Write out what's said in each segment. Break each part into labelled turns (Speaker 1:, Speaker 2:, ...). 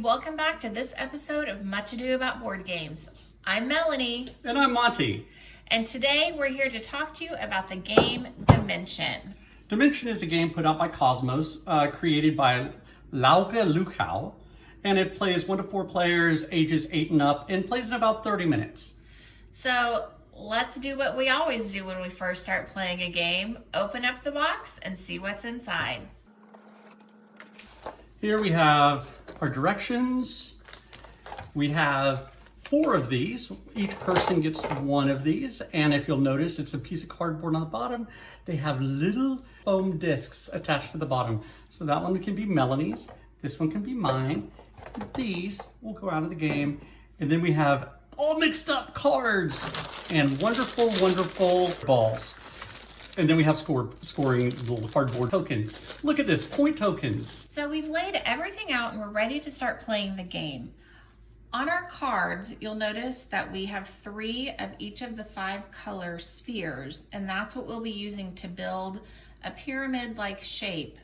Speaker 1: welcome back to this episode of Much Ado About Board Games. I'm Melanie.
Speaker 2: And I'm Monte.
Speaker 1: And today we're here to talk to you about the game Dimension.
Speaker 2: Dimension is a game put out by Cosmos, created by Lauke Luchau, and it plays 1 to 4 players, ages 8 and up, and plays in about 30 minutes.
Speaker 1: So let's do what we always do when we first start playing a game. Open up the box and see what's inside.
Speaker 2: Here we have our directions. We have 4 of these. Each person gets 1 of these. And if you'll notice, it's a piece of cardboard on the bottom. They have little foam discs attached to the bottom. So that one can be Melanie's. This one can be mine. These will go out of the game. And then we have all mixed up cards and wonderful, wonderful balls. And then we have scoring little cardboard tokens. Look at this, point tokens.
Speaker 1: So we've laid everything out and we're ready to start playing the game. On our cards, you'll notice that we have 3 of each of the 5 color spheres, and that's what we'll be using to build a pyramid-like shape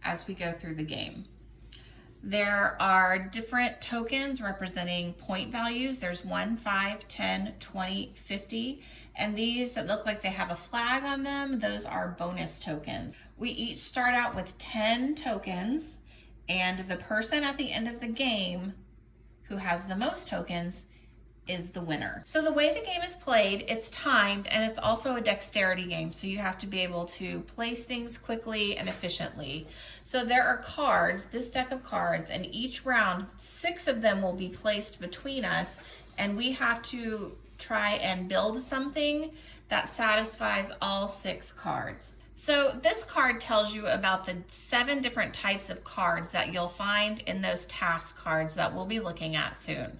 Speaker 1: as we go through the game. There are different tokens representing point values. There's 1, 5, 10, 20, 50. And these that look like they have a flag on them, those are bonus tokens. We each start out with 10 tokens, and the person at the end of the game who has the most tokens is the winner. So the way the game is played, it's timed, and it's also a dexterity game. So you have to be able to place things quickly and efficiently. So there are cards, this deck of cards, and each round, 6 of them will be placed between us, and we have to try and build something that satisfies all 6 cards. So this card tells you about the 7 different types of cards that you'll find in those task cards that we'll be looking at soon.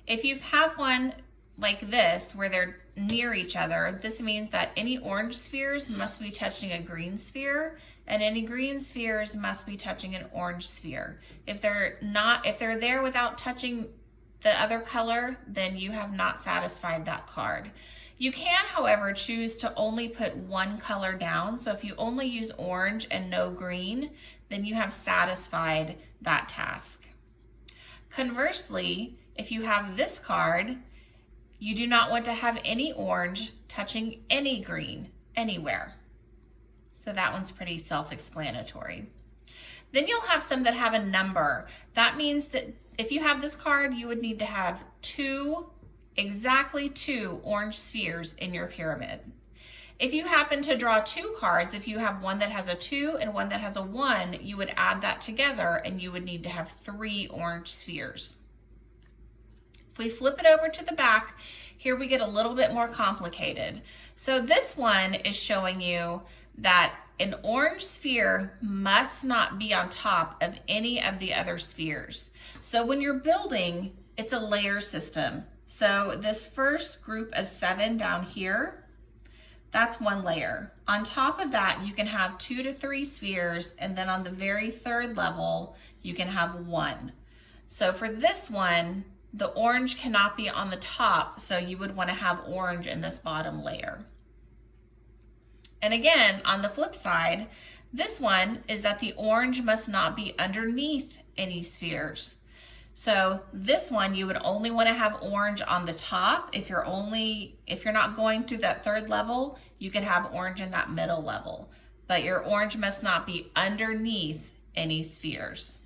Speaker 1: If you have one like this, where they're near each other, this means that any orange spheres must be touching a green sphere, and any green spheres must be touching an orange sphere. If they're there without touching the other color, then you have not satisfied that card. You can, however, choose to only put 1 color down. So if you only use orange and no green, then you have satisfied that task. Conversely, if you have this card, you do not want to have any orange touching any green anywhere. So that one's pretty self-explanatory. Then you'll have some that have a number. That means that if you have this card, you would need to have exactly 2 orange spheres in your pyramid. If you happen to draw 2 cards, if you have one that has a 2 and one that has a 1, you would add that together and you would need to have 3 orange spheres. If we flip it over to the back, here we get a little bit more complicated. So this one is showing you that an orange sphere must not be on top of any of the other spheres. So when you're building, it's a layer system. So this first group of 7 down here, that's 1 layer. On top of that, you can have 2 to 3 spheres, and then on the very 3rd level, you can have 1. So for this one, the orange cannot be on the top, so you would want to have orange in this bottom layer. And again, on the flip side, this one is that the orange must not be underneath any spheres. So this one, you would only want to have orange on the top. If you're not going through that 3rd level, you can have orange in that middle level, but your orange must not be underneath any spheres.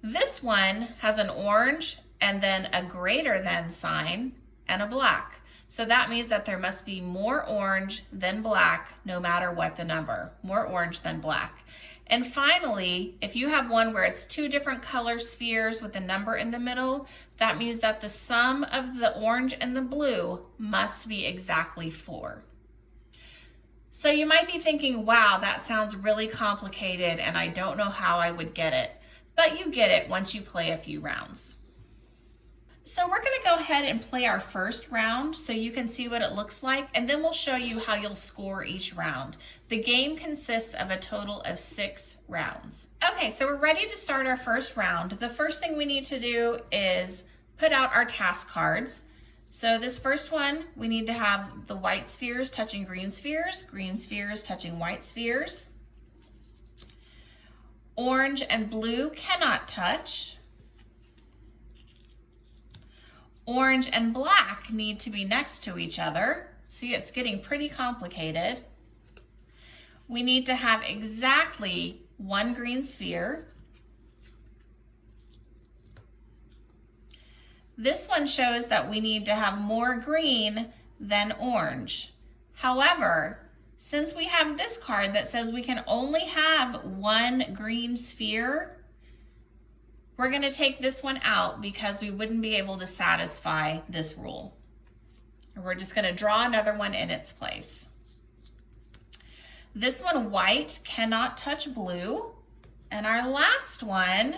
Speaker 1: This one has an orange and then a greater than sign and a black. So that means that there must be more orange than black, no matter what the number, more orange than black. And finally, if you have one where it's 2 different color spheres with a number in the middle, that means that the sum of the orange and the blue must be exactly 4. So you might be thinking, wow, that sounds really complicated and I don't know how I would get it. But you get it once you play a few rounds. So we're going to go ahead and play our first round so you can see what it looks like, and then we'll show you how you'll score each round. The game consists of a total of 6 rounds. Okay, so we're ready to start our first round. The first thing we need to do is put out our task cards. So this first one, we need to have the white spheres touching green spheres touching white spheres. Orange and blue cannot touch. Orange and black need to be next to each other. See, it's getting pretty complicated. We need to have exactly one green sphere. This one shows that we need to have more green than orange. However, since we have this card that says we can only have one green sphere, we're going to take this one out because we wouldn't be able to satisfy this rule. We're just going to draw another one in its place. This one, white, cannot touch blue. And our last one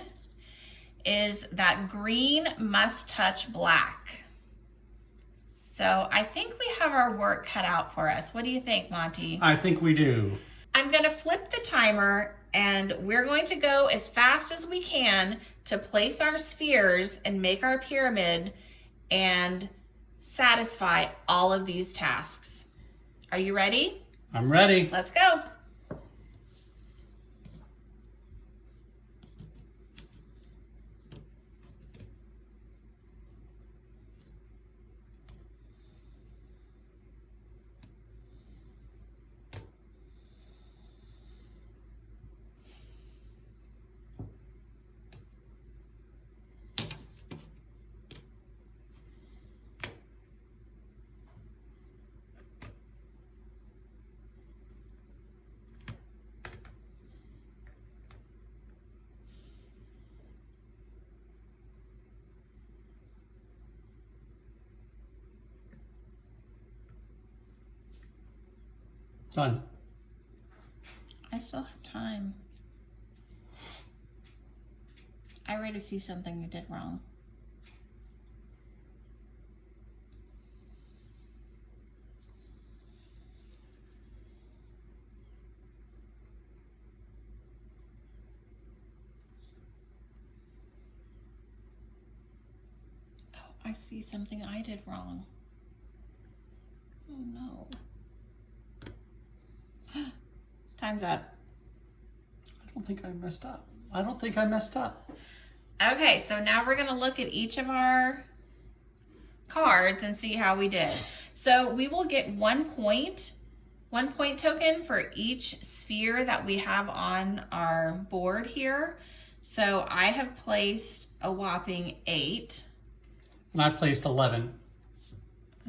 Speaker 1: is that green must touch black. So I think we have our work cut out for us. What do you think, Monty?
Speaker 2: I think we do.
Speaker 1: I'm going to flip the timer and we're going to go as fast as we can to place our spheres and make our pyramid and satisfy all of these tasks. Are you ready?
Speaker 2: I'm ready.
Speaker 1: Let's go.
Speaker 2: Done.
Speaker 1: I still have time. I already see something you did wrong. Oh, I see something I did wrong. Oh no. Time's up.
Speaker 2: I don't think I messed up. I don't think I messed up.
Speaker 1: Okay, so now we're going to look at each of our cards and see how we did. So we will get 1 point token for each sphere that we have on our board here. So I have placed a whopping 8.
Speaker 2: And I placed 11.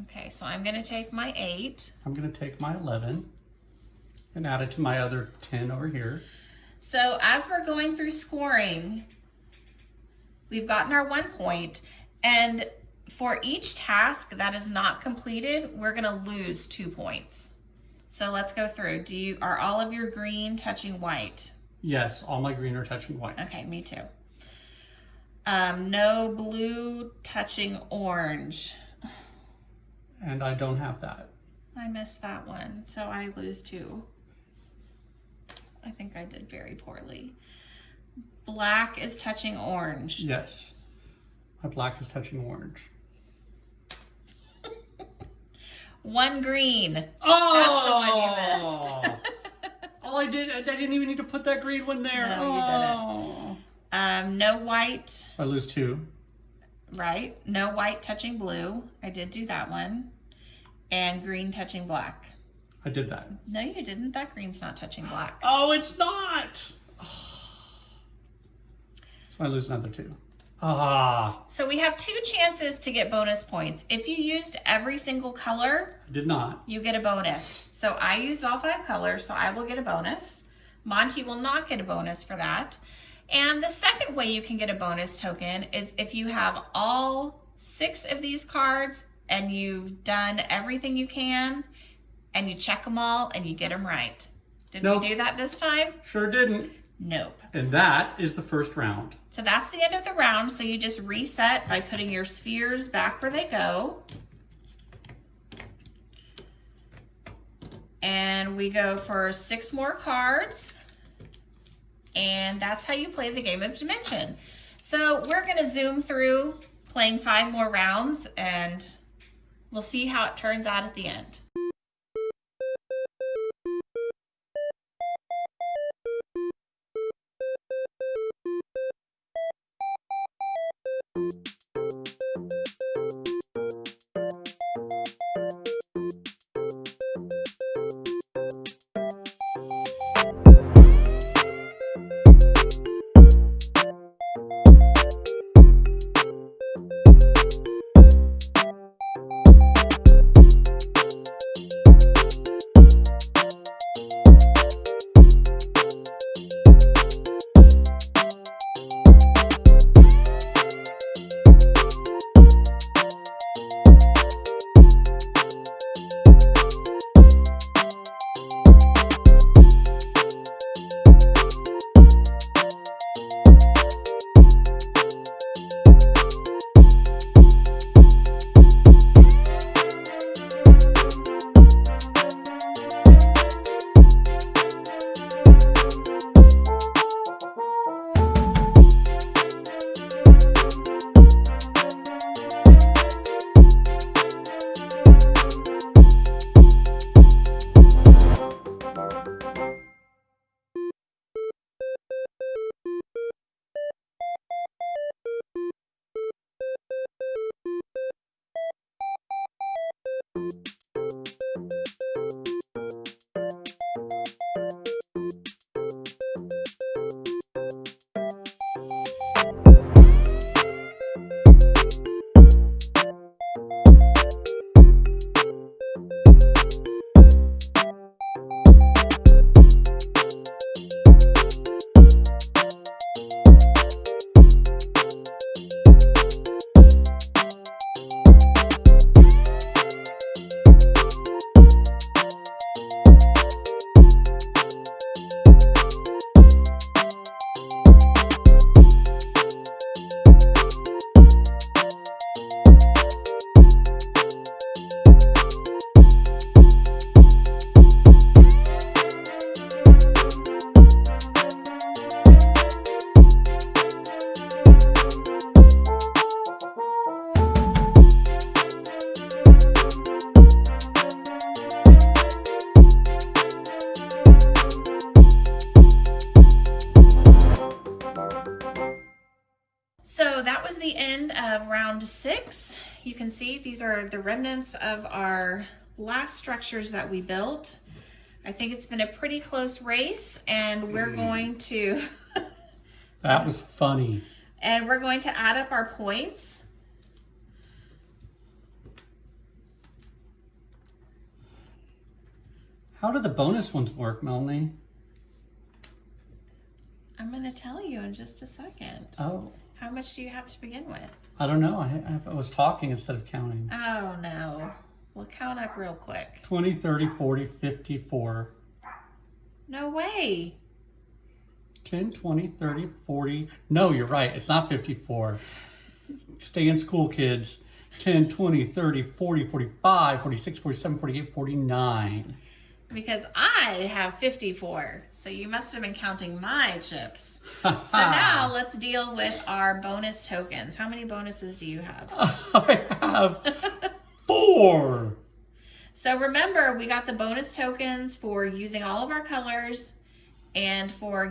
Speaker 1: Okay, so I'm going to take my 8.
Speaker 2: I'm going to take my 11 and add it to my other 10 over here.
Speaker 1: So as we're going through scoring, we've gotten our 1 point, and for each task that is not completed, we're going to lose 2 points. So let's go through. Are all of your green touching white?
Speaker 2: Yes, all my green are touching white.
Speaker 1: Okay, me too. No blue touching orange.
Speaker 2: And I don't have that.
Speaker 1: I missed that one, so I lose 2. I think I did very poorly. Black is touching orange.
Speaker 2: Yes. My black is touching orange.
Speaker 1: 1 green.
Speaker 2: Oh!
Speaker 1: That's the one you missed.
Speaker 2: All I didn't even need to put that green one there.
Speaker 1: No, you didn't. No white.
Speaker 2: So I lose 2.
Speaker 1: Right. No white touching blue. I did do that one. And green touching black.
Speaker 2: I did that.
Speaker 1: No, you didn't. That green's not touching black.
Speaker 2: Oh, it's not. So I lose another 2.
Speaker 1: So we have 2 chances to get bonus points. If you used every single color,
Speaker 2: I did not.
Speaker 1: you get a bonus. So I used all 5 colors, so I will get a bonus. Monty will not get a bonus for that. And the second way you can get a bonus token is if you have all 6 of these cards and you've done everything you can and you check them all and you get them right. Did
Speaker 2: Nope.
Speaker 1: we do that this time?
Speaker 2: Sure didn't.
Speaker 1: Nope.
Speaker 2: And that is the first round.
Speaker 1: So that's the end of the round. So you just reset by putting your spheres back where they go. And we go for 6 more cards. And that's how you play the game of Dimension. So we're going to zoom through playing 5 more rounds and we'll see how it turns out at the end. So that was the end of round 6. You can see these are the remnants of our last structures that we built. I think it's been a pretty close race, and we're going to
Speaker 2: That was funny.
Speaker 1: and we're going to add up our points.
Speaker 2: How do the bonus ones work, Melanie?
Speaker 1: I'm going to tell you in just a second.
Speaker 2: Oh,
Speaker 1: How much do you have to begin with?
Speaker 2: I don't know. I was talking instead of counting.
Speaker 1: Oh no. We'll count up real quick.
Speaker 2: 20, 30, 40, 54.
Speaker 1: No way.
Speaker 2: 10, 20, 30, 40. No, you're right. It's not 54. Stay in school, kids. 10, 20, 30, 40, 45, 46, 47, 48, 49.
Speaker 1: Because I have 54. So you must have been counting my chips. So now let's deal with our bonus tokens. How many bonuses do you have?
Speaker 2: I have 4.
Speaker 1: So remember, we got the bonus tokens for using all of our colors and for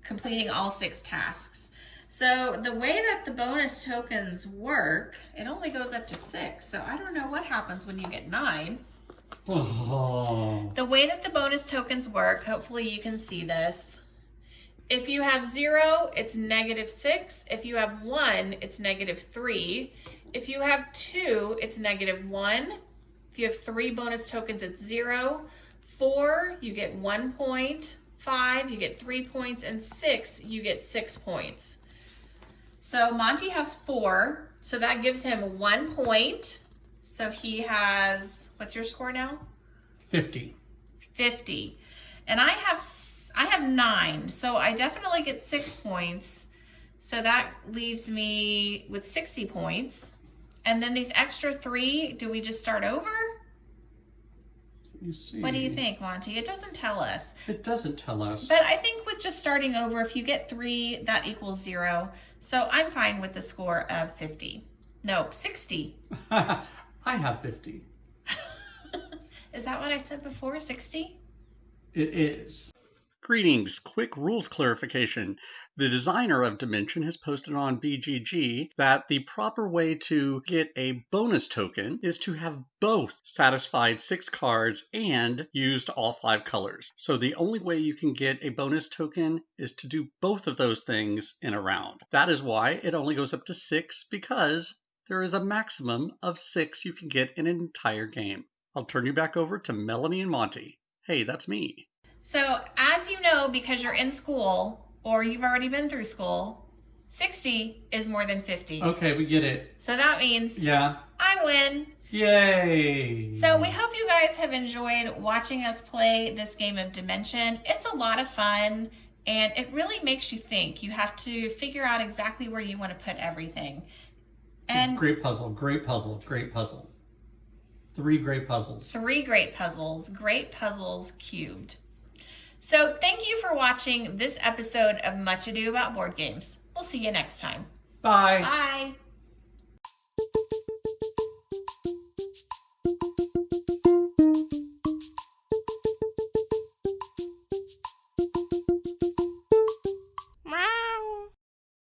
Speaker 1: completing all 6 tasks. So the way that the bonus tokens work, it only goes up to 6. So I don't know what happens when you get 9.
Speaker 2: Oh.
Speaker 1: The way that the bonus tokens work, hopefully you can see this. If you have 0, it's -6. If you have 1, it's -3. If you have 2, it's -1. If you have 3 bonus tokens, it's 0. 4, you get 1 point. 5, you get 3 points. And 6, you get 6 points. So Monty has 4, so that gives him 1 point. So he has, what's your score now?
Speaker 2: 50.
Speaker 1: 50. And I have 9, so I definitely get 6 points. So that leaves me with 60 points. And then these extra 3, do we just start over?
Speaker 2: You see.
Speaker 1: What do you think, Monty? It doesn't tell us.
Speaker 2: It doesn't tell us.
Speaker 1: But I think with just starting over, if you get 3, that equals 0. So I'm fine with the score of 50. Nope, 60.
Speaker 2: I have 50.
Speaker 1: Is that what I said before, 60?
Speaker 2: It is. Greetings. Quick rules clarification. The designer of Dimension has posted on BGG that the proper way to get a bonus token is to have both satisfied 6 cards and used all 5 colors. So the only way you can get a bonus token is to do both of those things in a round. That is why it only goes up to 6, because there is a maximum of 6 you can get in an entire game. I'll turn you back over to Melanie and Monte. Hey, that's me.
Speaker 1: So as you know, because you're in school or you've already been through school, 60 is more than 50.
Speaker 2: Okay, we get it.
Speaker 1: So that means
Speaker 2: Yeah.
Speaker 1: I win.
Speaker 2: Yay!
Speaker 1: So we hope you guys have enjoyed watching us play this game of Dimension. It's a lot of fun and it really makes you think. You have to figure out exactly where you want to put everything. And
Speaker 2: great puzzle, great puzzle, great puzzle. 3 great puzzles.
Speaker 1: 3 great puzzles cubed. So thank you for watching this episode of Much Ado About Board Games. We'll see you next time.
Speaker 2: Bye.
Speaker 1: Bye.